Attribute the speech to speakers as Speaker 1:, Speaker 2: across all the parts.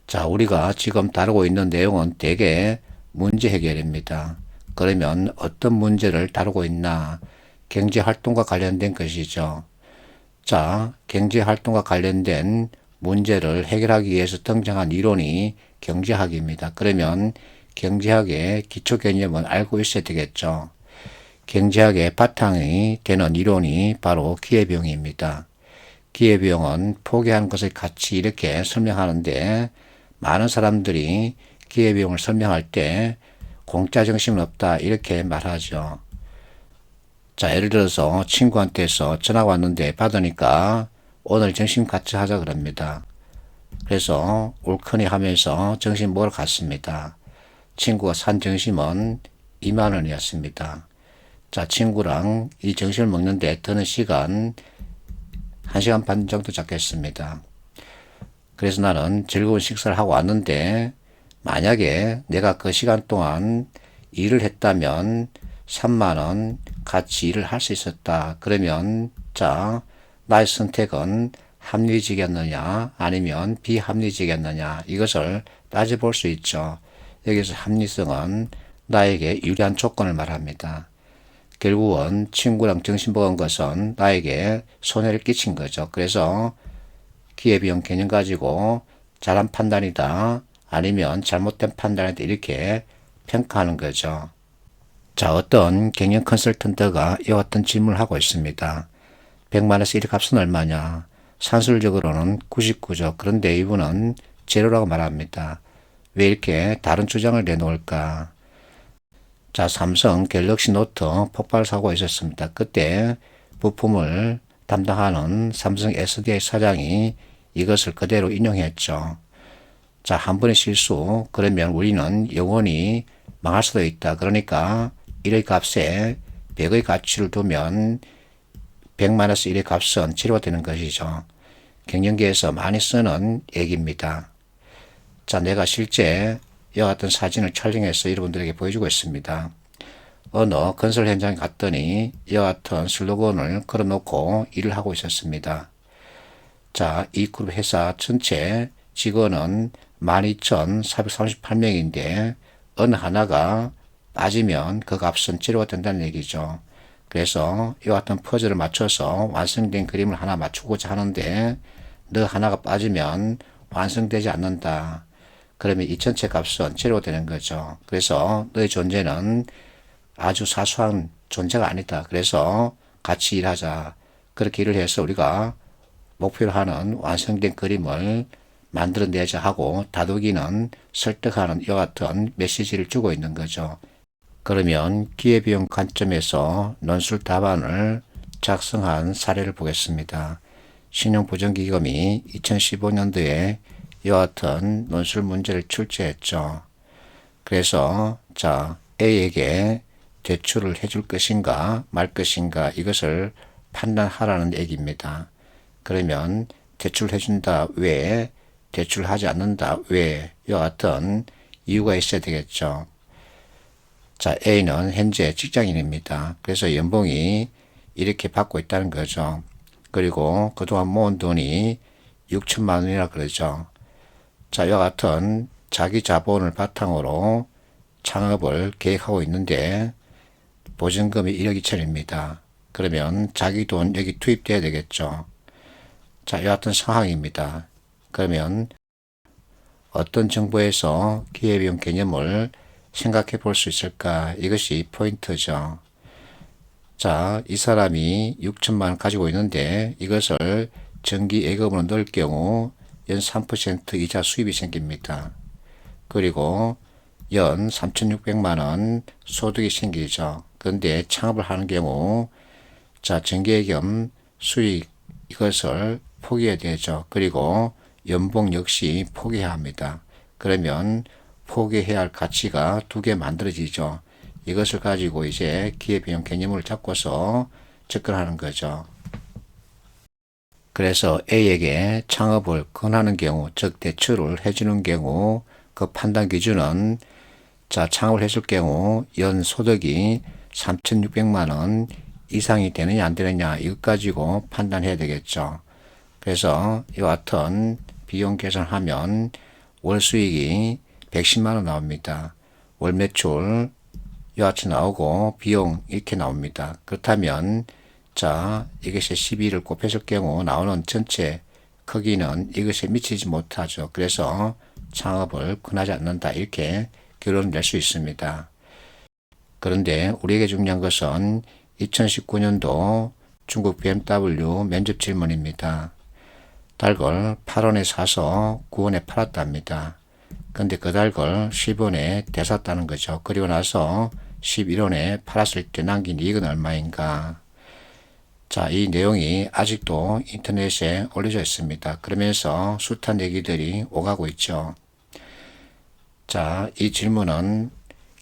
Speaker 1: 자, 우리가 지금 다루고 있는 내용은 대개 문제 해결입니다. 그러면 어떤 문제를 다루고 있나? 경제활동과 관련된 것이죠. 자, 경제활동과 관련된 문제를 해결하기 위해서 등장한 이론이 경제학입니다. 그러면 경제학의 기초 개념은 알고 있어야 되겠죠. 경제학의 바탕이 되는 이론이 바로 기회비용입니다. 기회비용은 포기하는 것을 같이 이렇게 설명하는데 많은 사람들이 기회비용을 설명할 때 공짜 정신은 없다 이렇게 말하죠. 자, 예를 들어서 친구한테서 전화가 왔는데 받으니까 오늘 점심 같이 하자 그럽니다. 그래서 옳거니 하면서 점심 먹으러 갔습니다. 친구가 산 점심은 2만 원이었습니다. 자, 친구랑 이 점심을 먹는데 드는 시간 1시간 반 정도 잡겠습니다. 그래서 나는 즐거운 식사를 하고 왔는데 만약에 내가 그 시간 동안 일을 했다면 3만 원 같이 일을 할 수 있었다. 그러면 자, 나의 선택은 합리적이었느냐 아니면 비합리적이었느냐 이것을 따져볼 수 있죠. 여기서 합리성은 나에게 유리한 조건을 말합니다. 결국은 친구랑 점심 먹은 것은 나에게 손해를 끼친 거죠. 그래서 기회비용 개념 가지고 잘한 판단이다 아니면 잘못된 판단이다 이렇게 평가하는 거죠. 자, 어떤 경영 컨설턴트가 이와 같은 질문을 하고 있습니다. 100만원에서 1의 값은 얼마냐? 산술적으로는 99죠. 그런데 이분은 제로라고 말합니다. 왜 이렇게 다른 주장을 내놓을까? 자, 삼성 갤럭시 노트 폭발 사고가 있었습니다. 그때 부품을 담당하는 삼성 SDI 사장이 이것을 그대로 인용했죠. 자, 한 번의 실수, 그러면 우리는 영원히 망할 수도 있다. 그러니까 1의 값에 100의 가치를 두면 100만원에서 1의 값은 제로가 되는 것이죠. 경영계에서 많이 쓰는 얘기입니다. 자, 내가 실제 이와 같은 사진을 촬영해서 여러분들에게 보여주고 있습니다. 어느 건설 현장에 갔더니 이와 같은 슬로건을 걸어놓고 일을 하고 있었습니다. 자, 이 그룹 회사 전체 직원은 12,438명인데 어느 하나가 빠지면 그 값은 제로가 된다는 얘기죠. 그래서 이와 같은 퍼즐을 맞춰서 완성된 그림을 하나 맞추고자 하는데 너 하나가 빠지면 완성되지 않는다. 그러면 이 전체 값은 제로가 되는 거죠. 그래서 너의 존재는 아주 사소한 존재가 아니다. 그래서 같이 일하자. 그렇게 일을 해서 우리가 목표로 하는 완성된 그림을 만들어내자 하고 다독이는 설득하는 이와 같은 메시지를 주고 있는 거죠. 그러면 기회비용 관점에서 논술 답안을 작성한 사례를 보겠습니다. 신용보증기금이 2015년도에 이와 같은 논술 문제를 출제했죠. 그래서 자, A에게 대출을 해줄 것인가 말 것인가 이것을 판단하라는 얘기입니다. 그러면 대출해준다 왜, 대출하지 않는다 왜 이와 같은 이유가 있어야 되겠죠. 자, A는 현재 직장인입니다. 그래서 연봉이 이렇게 받고 있다는 거죠. 그리고 그동안 모은 돈이 6천만 원이라 그러죠. 자, 이와 같은 자기 자본을 바탕으로 창업을 계획하고 있는데 보증금이 1억 2천입니다. 그러면 자기 돈 여기 투입돼야 되겠죠. 자, 이와 같은 상황입니다. 그러면 어떤 정부에서 기회비용 개념을 생각해 볼 수 있을까? 이것이 포인트죠. 자, 이 사람이 6천만 원 가지고 있는데 이것을 정기 예금으로 넣을 경우 연 3% 이자 수입이 생깁니다. 그리고 연 3,600만 원 소득이 생기죠. 그런데 창업을 하는 경우 자, 정기예금 수익 이것을 포기해야 되죠. 그리고 연봉 역시 포기해야 합니다. 그러면 포기해야 할 가치가 두 개 만들어지죠. 이것을 가지고 이제 기회비용 개념을 잡고서 접근하는 거죠. 그래서 A에게 창업을 권하는 경우, 즉 대출을 해주는 경우 그 판단 기준은 자, 창업을 했을 경우 연 소득이 3,600만 원 이상이 되느냐 안 되느냐 이것 가지고 판단해야 되겠죠. 그래서 이와 같은 비용 계산하면 월 수익이 110만 원 나옵니다. 월 매출 이와 같이 나오고 비용 이렇게 나옵니다. 그렇다면 자, 이것이 12를 곱했을 경우 나오는 전체 크기는 이것에 미치지 못하죠. 그래서 창업을 권하지 않는다. 이렇게 결론을 낼 수 있습니다. 그런데 우리에게 중요한 것은 2019년도 중국 BMW 면접 질문입니다. 닭을 8원에 사서 9원에 팔았답니다. 근데 그 닭을 10원에 되샀다는 거죠. 그리고 나서 11원에 팔았을 때 남긴 이익은 얼마인가? 자, 이 내용이 아직도 인터넷에 올려져 있습니다. 그러면서 숱한 얘기들이 오가고 있죠. 자, 이 질문은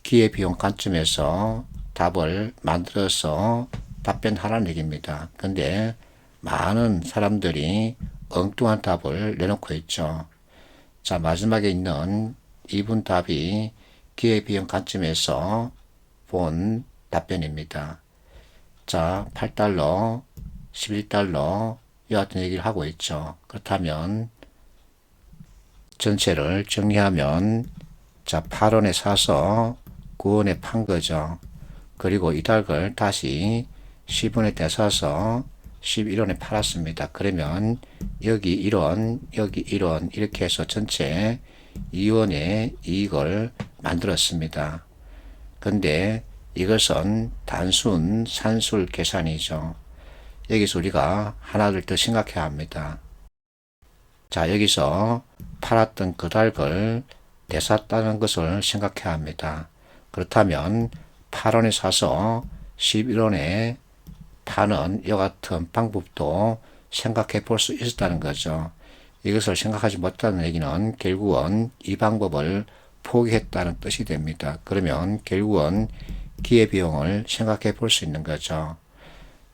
Speaker 1: 기회비용 관점에서 답을 만들어서 답변하라는 얘기입니다. 근데 많은 사람들이 엉뚱한 답을 내놓고 있죠. 자, 마지막에 있는 이분 답이 기회비용 관점에서 본 답변입니다. 자, 8달러, 11달러, 이와 같은 얘기를 하고 있죠. 그렇다면 전체를 정리하면 자, 8원에 사서 9원에 판 거죠. 그리고 이 닭을 다시 10원에 되사서 11원에 팔았습니다. 그러면 여기 1원, 여기 1원 이렇게 해서 전체 2원의 이익을 만들었습니다. 근데 이것은 단순 산술 계산이죠. 여기서 우리가 하나를 더 생각해야 합니다. 자, 여기서 팔았던 그 닭을 되샀다는 것을 생각해야 합니다. 그렇다면 8원에 사서 11원에 파는 이와 같은 방법도 생각해 볼 수 있었다는 거죠. 이것을 생각하지 못하는 얘기는 결국은 이 방법을 포기했다는 뜻이 됩니다. 그러면 결국은 기회비용을 생각해 볼 수 있는 거죠.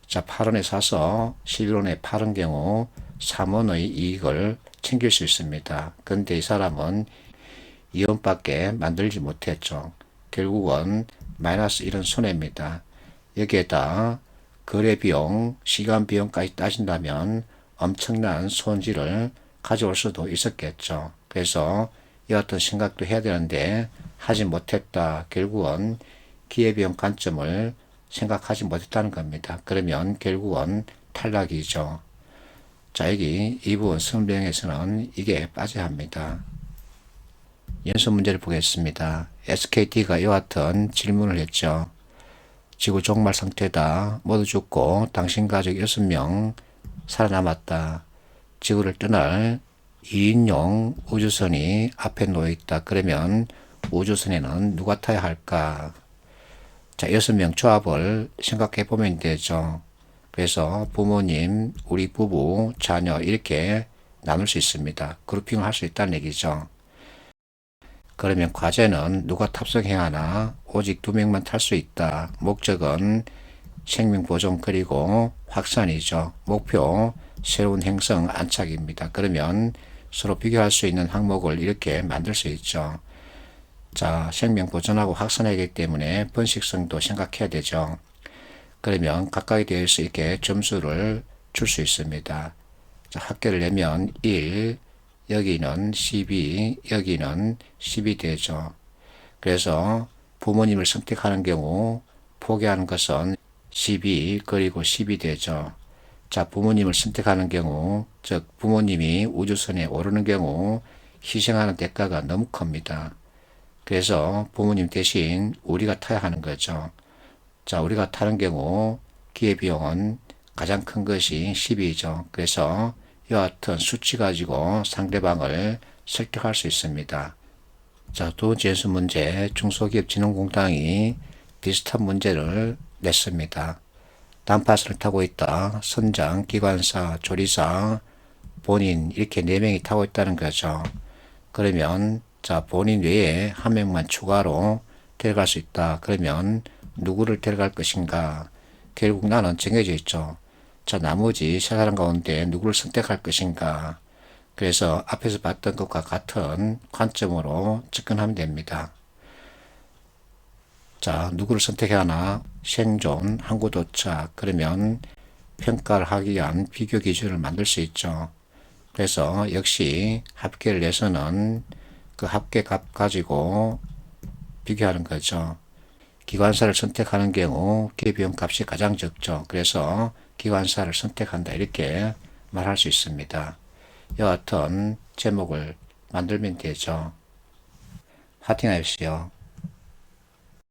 Speaker 1: 자, 8원에 사서 11원에 파는 경우 3원의 이익을 챙길 수 있습니다. 근데 이 사람은 2원밖에 만들지 못했죠. 결국은 마이너스 1은 손해입니다. 여기에다 거래비용, 시간비용까지 따진다면 엄청난 손실을 가져올 수도 있었겠죠. 그래서 이 어떤 생각도 해야 되는데 하지 못했다. 결국은 기회비용 관점을 생각하지 못했다는 겁니다. 그러면 결국은 탈락이죠. 자, 여기 이 부분 설명에서는 이게 빠져야 합니다. 연습 문제를 보겠습니다. SKT가 이와 같은 질문을 했죠. 지구 종말 상태다. 모두 죽고 당신 가족 6명 살아남았다. 지구를 떠날 2인용 우주선이 앞에 놓여 있다. 그러면 우주선에는 누가 타야 할까? 자, 6명 조합을 생각해 보면 되죠. 그래서 부모님, 우리 부부, 자녀 이렇게 나눌 수 있습니다. 그룹핑을 할 수 있다는 얘기죠. 그러면 과제는 누가 탑승해야 하나? 오직 2명만 탈 수 있다. 목적은 생명 보존 그리고 확산이죠. 목표 새로운 행성 안착입니다. 그러면 서로 비교할 수 있는 항목을 이렇게 만들 수 있죠. 자, 생명 보존하고 확산하기 때문에 번식성도 생각해야 되죠. 그러면 각각에 대해서 이렇게 점수를 줄 수 있습니다. 자, 합계를 내면 1, 여기는 12, 여기는 10이 되죠. 그래서 부모님을 선택하는 경우 포기하는 것은 12 그리고 10이 되죠. 자, 부모님을 선택하는 경우, 즉 부모님이 우주선에 오르는 경우 희생하는 대가가 너무 큽니다. 그래서 부모님 대신 우리가 타야 하는 거죠. 자, 우리가 타는 경우 기회비용은 가장 큰 것이 10이죠. 그래서 이와 같은 수치 가지고 상대방을 설득할 수 있습니다. 자, 두 번째 연습 문제, 중소기업진흥공단이 비슷한 문제를 냈습니다. 단파선을 타고 있다. 선장, 기관사, 조리사, 본인 이렇게 4명이 타고 있다는 거죠. 그러면 자, 본인 외에 한 명만 추가로 데려갈 수 있다. 그러면 누구를 데려갈 것인가? 결국 나는 정해져 있죠. 자, 나머지 세 사람 가운데 누구를 선택할 것인가? 그래서 앞에서 봤던 것과 같은 관점으로 접근하면 됩니다. 자, 누구를 선택해야 하나? 생존, 항구 도착. 그러면 평가를 하기 위한 비교 기준을 만들 수 있죠. 그래서 역시 합계를 내서는 그 합계값 가지고 비교하는 거죠. 기관사를 선택하는 경우 기회비용 값이 가장 적죠. 그래서 기관사를 선택한다 이렇게 말할 수 있습니다. 여하튼 제목을 만들면 되죠. 파팅하십시오.